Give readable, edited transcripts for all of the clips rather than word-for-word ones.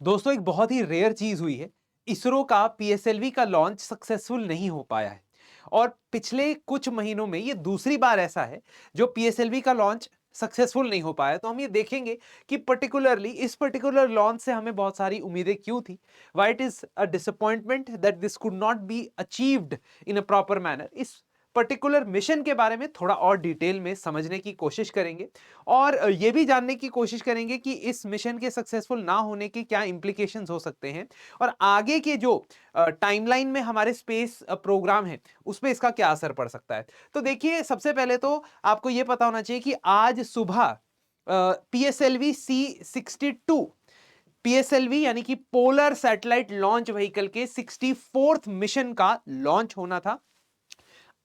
दोस्तों एक बहुत ही रेयर चीज हुई है। इसरो का पीएसएलवी का लॉन्च सक्सेसफुल नहीं हो पाया है और पिछले कुछ महीनों में ये दूसरी बार ऐसा है जो पीएसएलवी का लॉन्च सक्सेसफुल नहीं हो पाया। तो हम ये देखेंगे कि पर्टिकुलरली इस पर्टिकुलर लॉन्च से हमें बहुत सारी उम्मीदें क्यों थी, why it is a disappointment that this could not be achieved in a proper manner. इस पर्टिकुलर मिशन के बारे में थोड़ा और डिटेल में समझने की कोशिश करेंगे और ये भी जानने की कोशिश करेंगे कि इस मिशन के सक्सेसफुल ना होने के क्या इंप्लीकेशंस हो सकते हैं और आगे के जो टाइमलाइन में हमारे स्पेस प्रोग्राम है उस पर इसका क्या असर पड़ सकता है। तो देखिए, सबसे पहले तो आपको यह पता होना चाहिए कि आज सुबह पीएसएलवी C62 पीएसएलवी यानी कि पोलर सैटेलाइट लॉन्च व्हीकल के 64th मिशन का लॉन्च होना था।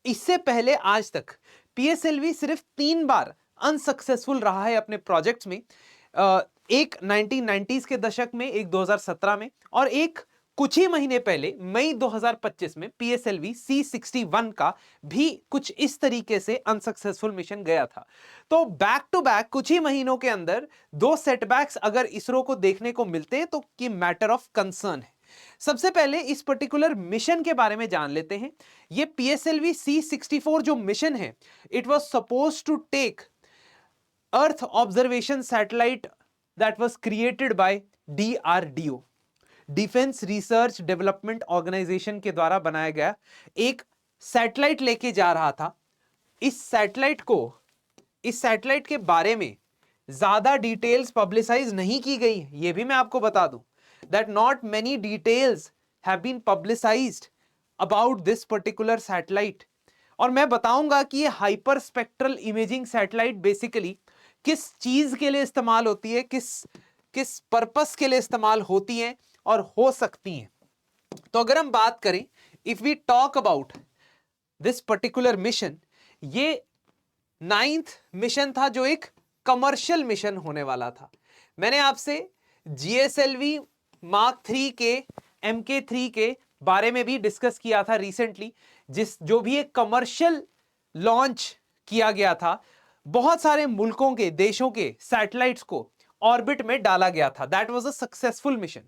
इससे पहले आज तक पीएसएलवी सिर्फ 3 बार अनसक्सेसफुल रहा है अपने प्रोजेक्ट्स में। एक 1990s के दशक में, एक 2017 में और एक कुछ ही महीने पहले मई 2025 में पीएसएलवी C61 का भी कुछ इस तरीके से अनसक्सेसफुल मिशन गया था। तो बैक टू बैक कुछ ही महीनों के अंदर दो सेटबैक्स अगर इसरो को देखने को मिलते हैं तो ये मैटर ऑफ कंसर्न है। सबसे पहले इस पर्टिकुलर मिशन के बारे में जान लेते हैं। ये पीएसएलवी C64 जो मिशन है, it was suppose to take earth observation satellite that was created by DRDO, defence research development organisation के द्वारा बनाया गया एक सैटेलाइट लेके जा रहा था। इस सैटेलाइट के बारे में ज्यादा डिटेल्स पब्लिसाइज नहीं की गई, ये भी मैं आपको बता दूं that not many details have been publicized about this particular satellite। और मैं बताऊंगा कि ये hyper spectral imaging satellite basically किस चीज के लिए इस्तेमाल होती है, किस पर्पस के लिए इस्तेमाल होती है और हो सकती हैं। तो अगर हम बात करें, if we talk about this particular mission, ये 9th मिशन था जो एक कमर्शियल मिशन होने वाला था। मैंने आपसे जीएसएलवी मार्क 3 के MK3 के बारे में भी डिस्कस किया था रिसेंटली, जो भी एक कमर्शियल लॉन्च किया गया था। बहुत सारे मुल्कों के, देशों के सैटेलाइट्स को ऑर्बिट में डाला गया था। That was a successful mission.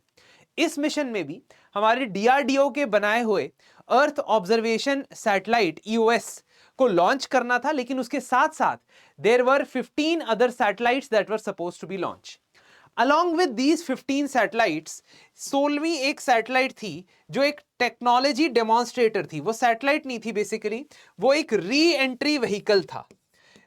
इस मिशन में भी हमारे डीआरडीओ के बनाए हुए अर्थ ऑब्जर्वेशन सैटेलाइट EOS को लॉन्च करना था, लेकिन उसके साथ साथ there were 15 other satellites that were supposed to be launch. Along with these 15 satellites, 16वीं एक सैटेलाइट थी जो एक टेक्नोलॉजी डेमोन्स्ट्रेटर थी। वो सैटेलाइट नहीं थी बेसिकली, वो एक री एंट्री व्हीकल था।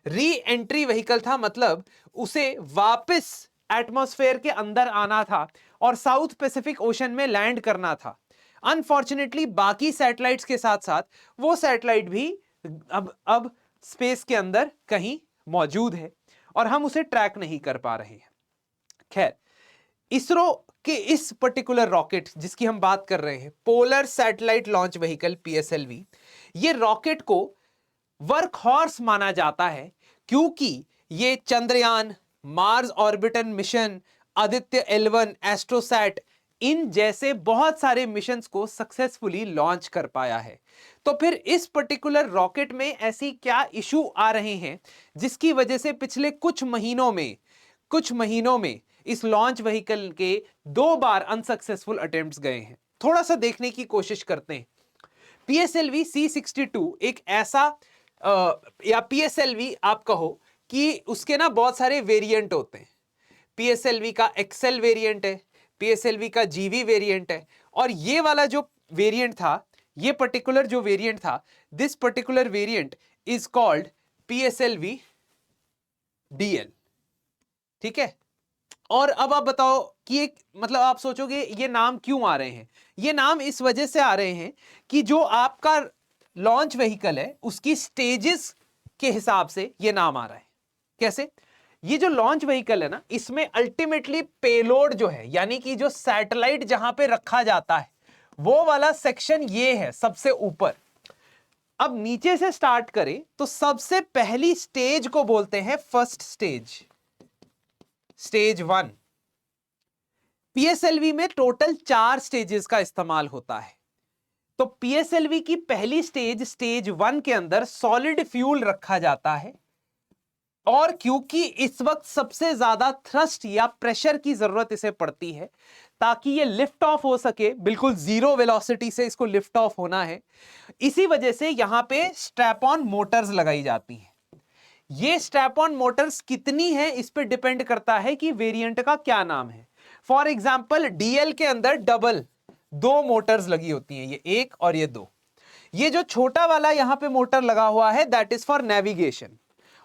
री एंट्री व्हीकल था मतलब उसे वापस एटमॉस्फेयर के अंदर आना था और साउथ पैसिफिक ओशन में लैंड करना था। अनफॉर्चुनेटली बाकी सैटेलाइट्स के साथ साथ वो सैटेलाइट भी अब स्पेस के अंदर कहीं मौजूद है और हम उसे ट्रैक नहीं कर पा रहे हैं। खैर, इसरो के इस पर्टिकुलर रॉकेट जिसकी हम बात कर रहे हैं, polar satellite launch vehicle PSLV, ये रॉकेट को वर्क हॉर्स माना जाता है क्योंकि ये Chandrayaan, Mars orbiter mission, Aditya L1, Astrosat, इन जैसे बहुत सारे मिशंस को सक्सेसफुली लॉन्च कर पाया है। तो फिर इस पर्टिकुलर रॉकेट में ऐसी क्या इशू आ रहे हैं जिसकी वजह से पिछले कुछ महीनों में इस लॉन्च व्हीकल के 2 बार अनसक्सेसफुल अटेम्प्ट्स गए हैं। थोड़ा सा देखने की कोशिश करते हैं। पीएसएलवी C62 एक ऐसा या पीएसएलवी आप कहो कि उसके ना बहुत सारे वेरिएंट होते हैं। पीएसएलवी का एक्सेल वेरिएंट है, पीएसएलवी का जीवी वेरिएंट है और ये वाला जो वेरिएंट था, ये पर्टिकुलर जो वेरिएंट था, this particular variant is called PSLV DL। ठीक है, और अब आप बताओ कि एक मतलब आप सोचोगे ये नाम क्यों आ रहे हैं। ये नाम इस वजह से आ रहे हैं कि जो आपका लॉन्च व्हीकल है उसकी स्टेजेस के हिसाब से ये नाम आ रहा है। कैसे? ये जो लॉन्च व्हीकल है ना, इसमें अल्टीमेटली पेलोड जो है, यानी कि जो सैटेलाइट जहां पे रखा जाता है, वो वाला सेक्शन ये है सबसे ऊपर। अब नीचे से स्टार्ट करें तो सबसे पहली स्टेज को बोलते हैं फर्स्ट स्टेज, स्टेज 1। पीएसएलवी में टोटल 4 स्टेजेस का इस्तेमाल होता है। तो पीएसएलवी की पहली स्टेज, स्टेज 1 के अंदर सॉलिड फ्यूल रखा जाता है। और क्योंकि इस वक्त सबसे ज्यादा थ्रस्ट या प्रेशर की जरूरत इसे पड़ती है ताकि ये लिफ्ट ऑफ हो सके, बिल्कुल जीरो वेलोसिटी से इसको लिफ्ट ऑफ होना है, इसी वजह से यहां पे स्ट्रैप ऑन मोटर्स लगाई जाती हैं। ये स्ट्रैप ऑन मोटर्स कितनी है इस पे डिपेंड करता है कि वेरिएंट का क्या नाम है। फॉर एग्जांपल डीएल के अंदर डबल 2 मोटर्स लगी होती हैं, ये 1 और ये 2। ये जो छोटा वाला यहां पे मोटर लगा हुआ है दैट इज फॉर नेविगेशन,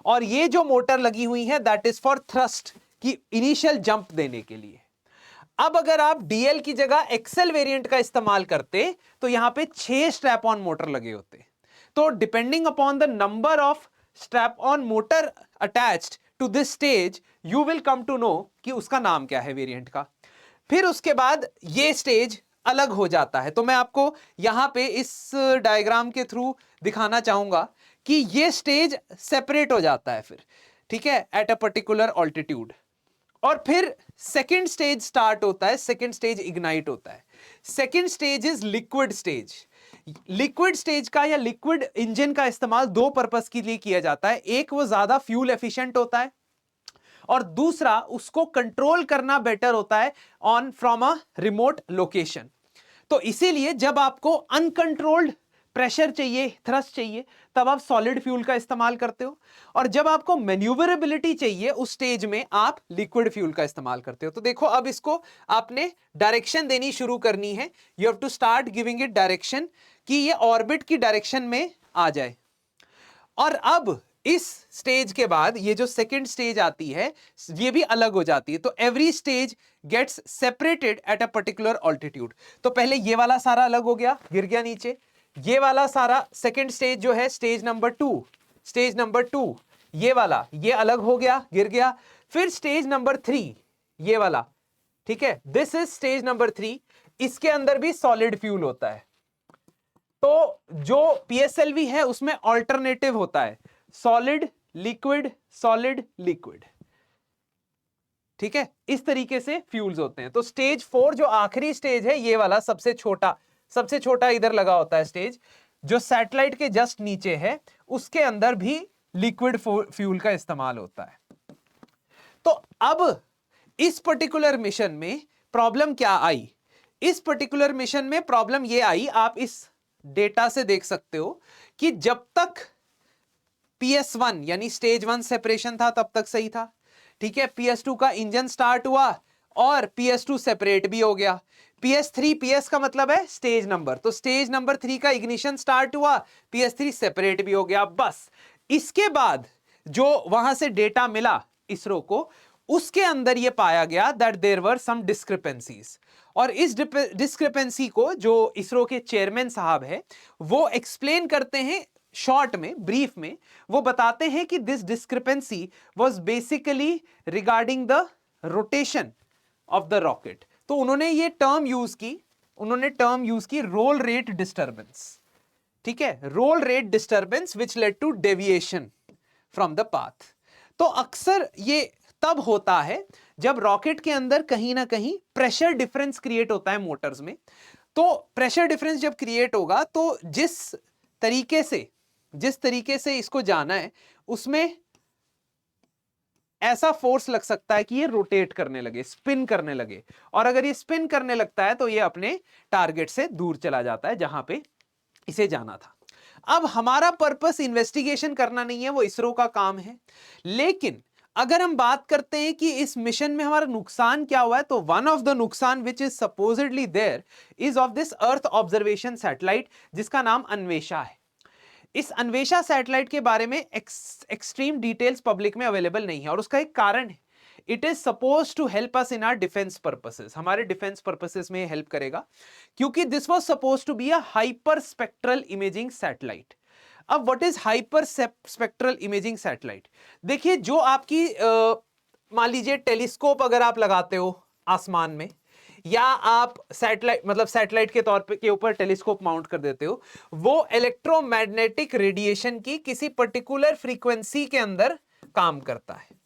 और ये जो मोटर लगी हुई है दैट इज फॉर थ्रस्ट, की इनिशियल जंप देने के लिए। अब अगर आप डीएल की जगह एक्सेल वेरिएंट का इस्तेमाल करते तो यहां पे 6 स्ट्रैप ऑन मोटर लगे होते। तो depending upon the number of strap on motor attached to this stage you will come to know कि उसका नाम क्या है वेरिएंट का। फिर उसके बाद ये स्टेज अलग हो जाता है। तो मैं आपको यहां पे इस डायग्राम के थ्रू दिखाना चाहूंगा कि ये स्टेज सेपरेट हो जाता है फिर, ठीक है, एट अ पर्टिकुलर ऑल्टीट्यूड। और फिर सेकेंड स्टेज स्टार्ट होता है, सेकेंड स्टेज इग्नाइट होता है। Second stage is liquid stage. Liquid stage का या लिक्विड इंजन का इस्तेमाल 2 पर्पस के लिए किया जाता है। एक, वो ज्यादा फ्यूल एफिशिएंट होता है, और दूसरा उसको कंट्रोल करना बेटर होता है on from a remote location. तो इसीलिए जब आपको अनकंट्रोल्ड प्रेशर चाहिए, थ्रस्ट चाहिए, तब आप सॉलिड फ्यूल का इस्तेमाल करते हो, और जब आपको मैन्यूवरेबिलिटी चाहिए उस स्टेज में आप लिक्विड फ्यूल का इस्तेमाल करते हो। तो देखो अब इसको आपने डायरेक्शन देनी शुरू करनी है। You have to start giving it direction कि ये ऑर्बिट की डायरेक्शन में आ जाए। और अब इस स्टेज के बाद ये जो सेकंड स्टेज आती है ये भी अलग हो जाती है। तो every stage gets separated at a particular altitude. तो पहले ये वाला सारा अलग हो गया, गिर गया नीचे। ये वाला सारा सेकंड स्टेज जो है स्टेज नंबर 2, स्टेज नंबर 2 ये वाला, ये अलग हो गया, गिर गया। फिर स्टेज नंबर 3 ये वाला, ठीक है, दिस इज स्टेज नंबर 3। इसके अंदर भी सॉलिड फ्यूल होता है। तो जो पीएसएलवी है उसमें ऑल्टरनेटिव होता है, सॉलिड लिक्विड सॉलिड लिक्विड, ठीक है, इस तरीके से फ्यूल्स होते हैं। तो स्टेज 4 जो आखिरी स्टेज है ये वाला सबसे छोटा इधर लगा होता है स्टेज, जो सैटेलाइट के जस्ट नीचे है, उसके अंदर भी लिक्विड फ्यूल का इस्तेमाल होता है। तो अब इस पर्टिकुलर मिशन में प्रॉब्लम क्या आई? इस पर्टिकुलर मिशन में प्रॉब्लम ये आई, आप इस डेटा से देख सकते हो कि जब तक PS1 यानी स्टेज 1 सेपरेशन था तब तक सही था, ठीक है। PS2 का इंजन स्टार्ट हुआ और PS2 सेपरेट भी हो गया। PS3, PS का मतलब है स्टेज नंबर, तो स्टेज नंबर 3 का इग्निशन स्टार्ट हुआ, PS3 सेपरेट भी हो गया। बस इसके बाद जो वहां से डेटा मिला इसरो को, उसके अंदर यह पाया गया that there were some discrepancies, और इस डिस्क्रिपेंसी को जो इसरो के चेयरमैन साहब है वो एक्सप्लेन करते हैं शॉर्ट में, ब्रीफ में। वो बताते हैं कि this discrepancy was basically regarding the rotation of the rocket. तो उन्होंने ये टर्म यूज की रोल रेट डिस्टर्बेंस, ठीक है, roll rate disturbance which led to deviation from the path. तो अक्सर ये तब होता है जब रॉकेट के अंदर कहीं ना कहीं प्रेशर डिफरेंस क्रिएट होता है मोटर्स में। तो प्रेशर डिफरेंस जब क्रिएट होगा तो जिस तरीके से इसको जाना है उसमें ऐसा फोर्स लग सकता है कि ये रोटेट करने लगे, स्पिन करने लगे, और अगर ये स्पिन करने लगता है तो ये अपने टारगेट से दूर चला जाता है जहां पे इसे जाना था। अब हमारा पर्पस इन्वेस्टिगेशन करना नहीं है, वो इसरो का काम है। लेकिन अगर हम बात करते हैं कि इस मिशन में हमारा नुकसान क्या हुआ है, तो वन ऑफ द नुकसान which is supposedly there is of this earth observation satellite जिसका नाम अन्वेषा है। इस अन्वेषा सैटेलाइट के बारे में एक्सट्रीम डिटेल्स पब्लिक में अवेलेबल नहीं है, और उसका एक कारण है, it is suppose to help us in our defence purposes, हमारे डिफेंस पर्पसेस में हेल्प करेगा, क्योंकि this was suppose to be a hyper spectral imaging satellite. अब what is hyper spectral imaging satellite? देखिए, जो आपकी मान लीजिए टेलीस्कोप अगर आप लगाते हो आसमान में, या आप सैटेलाइट के तौर पे के ऊपर टेलीस्कोप माउंट कर देते हो, वो इलेक्ट्रोमैग्नेटिक रेडिएशन की किसी पर्टिकुलर फ्रीक्वेंसी के अंदर काम करता है।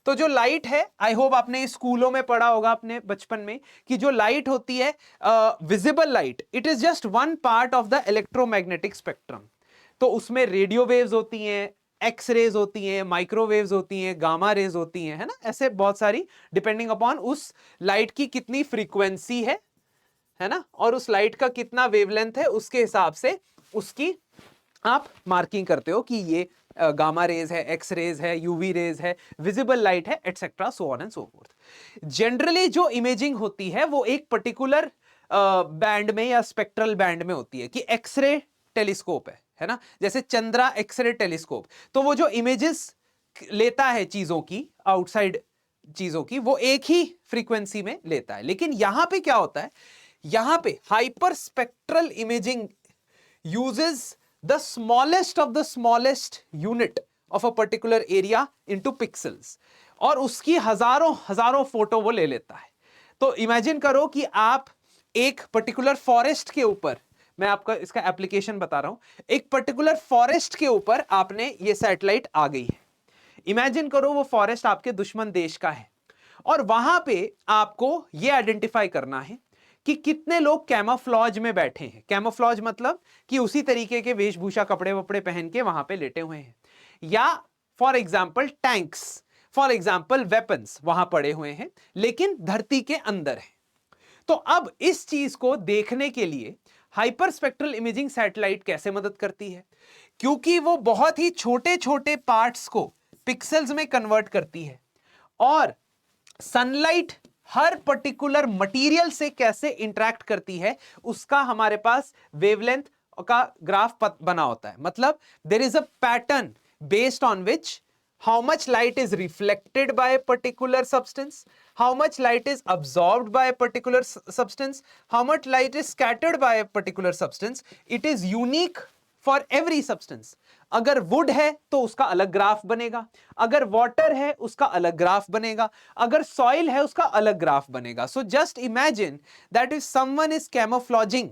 तो जो लाइट है, आई होप आपने स्कूलों में पढ़ा होगा अपने बचपन में कि जो लाइट होती है visible light, it is just one part of the electromagnetic spectrum. तो उसमें रेडियो वेव्स होती हैं, एक्स रेज होती हैं, माइक्रोवेव्स होती हैं, गामा रेज होती हैं, है ना, ऐसे बहुत सारी, डिपेंडिंग अपॉन उस लाइट की कितनी फ्रीक्वेंसी है ना, और उस लाइट का कितना वेवलेंथ है, उसके हिसाब से उसकी आप मार्किंग करते हो कि ये गामा रेज है, एक्स रेज है, यूवी रेज है, विजिबल लाइट है, etcetera, so on and so fourth. Generally जो इमेजिंग होती है वो एक पर्टिकुलर बैंड में या स्पेक्ट्रल बैंड में होती है, कि एक्सरे टेलीस्कोप है ना, जैसे चंद्रा एक्सरे टेलीस्कोप, तो वो जो इमेजेस लेता है चीजों की, आउटसाइड चीजों की, वो एक ही फ्रीक्वेंसी में लेता है। लेकिन यहां पे क्या होता है, यहां पे hyper spectral imaging uses the smallest of the smallest unit of a particular area into pixels, और उसकी हजारों हजारों फोटो वो ले लेता है। तो इमेजिन करो कि आप एक पर्टिकुलर फॉरेस्ट के ऊपर, मैं आपका इसका एप्लीकेशन बता रहा हूं, एक पर्टिकुलर फॉरेस्ट के ऊपर आपने ये सैटेलाइट आ गई है। इमेजिन करो वो फॉरेस्ट आपके दुश्मन देश का है, और वहां पे आपको ये आइडेंटिफाई करना है कि कितने लोग कैमोफ्लॉज में बैठे हैं। कैमोफ्लॉज मतलब कि उसी तरीके के वेशभूषा, कपड़े वपड़े पहन के वहां पे लेटे हुए हैं, या for example tanks, for example weapons वहां पड़े हुए हैं, लेकिन धरती के अंदर है। तो अब इस चीज को देखने के लिए हाइपर स्पेक्ट्रल इमेजिंग सैटेलाइट कैसे मदद करती है, क्योंकि वो बहुत ही छोटे छोटे पार्ट्स को पिक्सेल्स में कन्वर्ट करती है, और सनलाइट हर पर्टिकुलर मटेरियल से कैसे इंटरेक्ट करती है उसका हमारे पास वेवलेंथ का ग्राफ बना होता है। मतलब there is a pattern based on which how much light is reflected by a particular substance, how much light is absorbed by a particular substance, how much light is scattered by a particular substance. It is unique for every substance. अगर would है तो उसका अलग graph बनेगा, अगर water है उसका अलग ग्राफ बनेगा, अगर सॉइल है उसका अलग ग्राफ बनेगा। So just imagine that if someone is camouflaging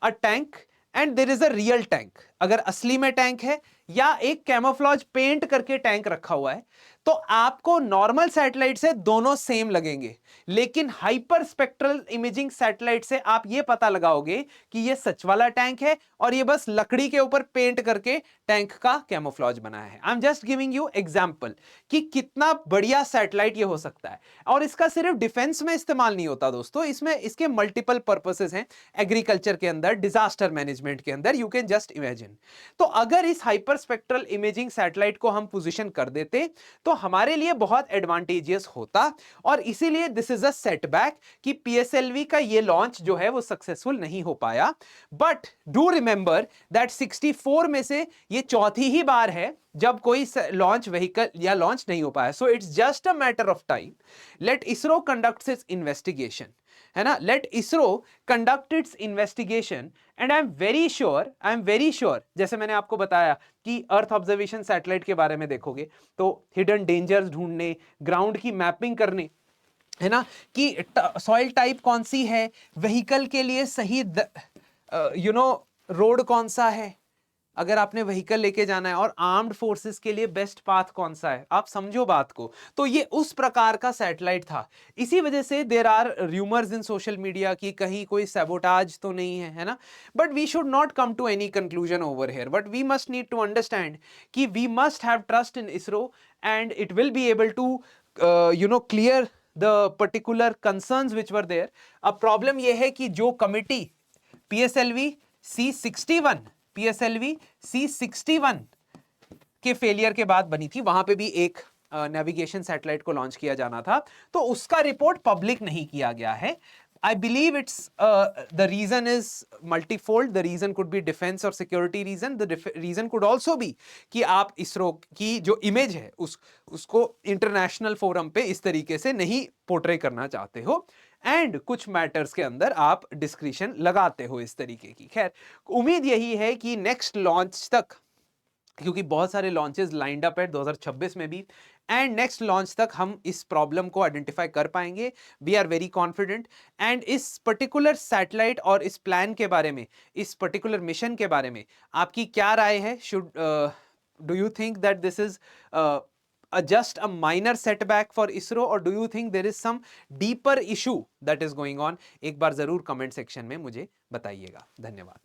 a tank and there is a real tank, अगर असली में टैंक है या एक कैमोफ्लॉज पेंट करके टैंक रखा हुआ है, तो आपको नॉर्मल सैटेलाइट से दोनों सेम लगेंगे, लेकिन हाइपर स्पेक्ट्रल इमेजिंग सैटेलाइट से आप यह पता लगाओगे कि यह सच वाला टैंक है और यह बस लकड़ी के ऊपर पेंट करके टैंक का कैमोफ्लॉज बनाया है। I am just giving you example कि कितना बढ़िया सैटेलाइट यह हो सकता है। और इसका सिर्फ डिफेंस में इस्तेमाल नहीं होता दोस्तों, इसमें इसके मल्टीपल पर्पसेस हैं, एग्रीकल्चर के अंदर, डिजास्टर मैनेजमेंट के अंदर, यू कैन जस्ट इमेजिन। तो अगर इस हाइपर स्पेक्ट्रल इमेजिंग सैटेलाइट को हम पोजीशन कर देते तो हमारे लिए बहुत एडवांटेजियस होता, और इसीलिए दिस इज अ सेटबैक कि पीएसएलवी का ये लॉन्च जो है वो सक्सेसफुल नहीं हो पाया। बट डू रिमेंबर दैट 64 में से ये चौथी ही बार है जब कोई लॉन्च व्हीकल या लॉन्च नहीं हो पाया। So it's just a matter of time, let ISRO conduct its investigation, है ना, let ISRO conduct its investigation, and I am very sure, जैसे मैंने आपको बताया कि अर्थ ऑब्जर्वेशन सैटेलाइट के बारे में देखोगे तो हिडन डेंजर्स ढूंढने, ग्राउंड की मैपिंग करने, है ना, कि सॉइल टाइप कौन सी है, व्हीकल के लिए सही रोड कौन सा है, अगर आपने व्हीकल लेके जाना है, और आर्म्ड फोर्सेस के लिए बेस्ट पाथ कौन सा है, आप समझो बात को। तो ये उस प्रकार का सैटेलाइट था। इसी वजह से there are rumours in social media कि कहीं कोई सैबोटाज तो नहीं है ना, but we should not come to any conclusion over here, but we must need to understand कि we must have trust in ISRO and it will be able to clear the particular concerns which were there. अब problem यह है कि जो committee PSLV C61 के failure के बाद बनी थी, वहां पे भी एक नेविगेशन सैटेलाइट को लॉन्च किया जाना था, तो उसका रिपोर्ट पब्लिक नहीं किया गया है। I believe it's the reason is multifold. The reason could be defense or security reason. The reason could also be कि आप इसरो की जो इमेज है उसको इंटरनेशनल फोरम पे इस तरीके से नहीं पोर्ट्रे करना चाहते हो, एंड कुछ मैटर्स के अंदर आप डिस्क्रिशन लगाते हो इस तरीके की। खैर, उम्मीद यही है कि नेक्स्ट लॉन्च तक, क्योंकि बहुत सारे लॉन्चेस लाइंड अप है 2026 में भी, एंड नेक्स्ट लॉन्च तक हम इस प्रॉब्लम को आइडेंटिफाई कर पाएंगे। We are very confident, and इस पर्टिकुलर सैटेलाइट और इस प्लान के बारे में, इस पर्टिकुलर मिशन के बारे में आपकी क्या राय है? Should do you think that this is just a minor setback for ISRO, or do you think there is some deeper issue that is going on? एक बार जरूर कमेंट सेक्शन में मुझे बताइएगा। धन्यवाद।